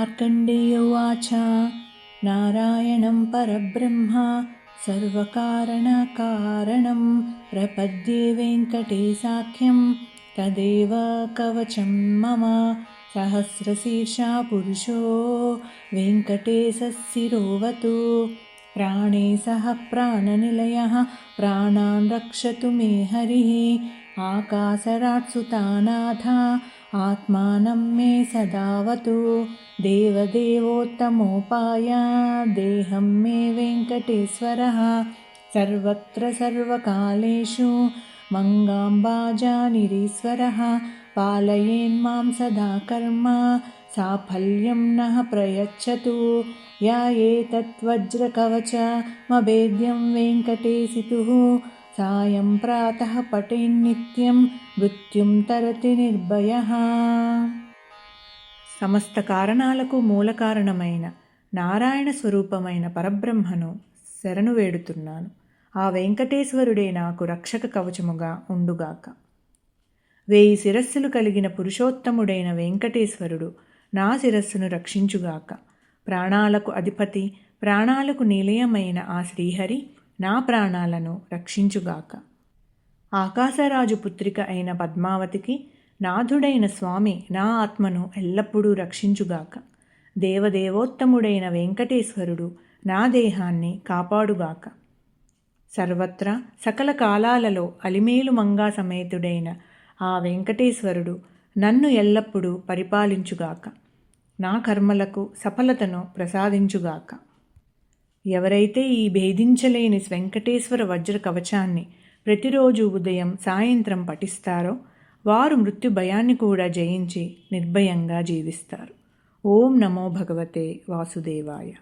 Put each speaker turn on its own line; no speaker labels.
मार्कण्डेय उवाच नारायणं परब्रह्म सर्वकारणकारणं प्रपद्ये वेङ्कटेशाख्यं तदेव कवचं मम। सहस्रशीर्षा पुरुषो वेङ्कटेशः शिरोवतु प्राणे सह प्राणनिलयः प्राणान् रक्षतु मे हरिः। आकाशराट्सुतानाथ आत्मानं मे सदावतु देवदेवोत्तमोपाय देहं मे वेङ्कटेश्वरः। सर्वत्र सर्वकालेषु मङ्गाम्बाजानिरीश्वरः पालयेन्मां सदा कर्म साफल्यं नः प्रयच्छतु। या एतद्वज्रकवचमभेद्यं वेङ्कटेशितुः सायं प्रातः पठेन्नित्यं మృత్యుం తరతి నిర్భయః। సమస్త కారణాలకు మూల కారణమైన నారాయణ స్వరూపమైన పరబ్రహ్మను శరణు వేడుతున్నాను. ఆ వెంకటేశ్వరుడే నాకు రక్షక కవచముగా ఉండుగాక. 1000 శిరస్సులు కలిగిన పురుషోత్తముడైన వెంకటేశ్వరుడు నా శిరస్సును రక్షించుగాక. ప్రాణాలకు అధిపతి, ప్రాణాలకు నిలయమైన ఆ శ్రీహరి నా ప్రాణాలను రక్షించుగాక. ఆకాశరాజు పుత్రిక అయిన పద్మావతికి నాథుడైన స్వామి నా ఆత్మను ఎల్లప్పుడూ రక్షించుగాక. దేవదేవోత్తముడైన వెంకటేశ్వరుడు నా దేహాన్ని కాపాడుగాక. సర్వత్రా సకల కాలాలలో అలిమేలు మంగా సమేతుడైన ఆ వెంకటేశ్వరుడు నన్ను ఎల్లప్పుడూ పరిపాలించుగాక. నా కర్మలకు సఫలతను ప్రసాదించుగాక. ఎవరైతే ఈ భేదించలేని వెంకటేశ్వర వజ్ర కవచాన్ని ప్రతిరోజు ఉదయం సాయంత్రం పఠిస్తారో వారు మృత్యు భయాన్ని కూడా జయించి నిర్భయంగా జీవిస్తారు. ఓం నమో భగవతే వాసుదేవాయ.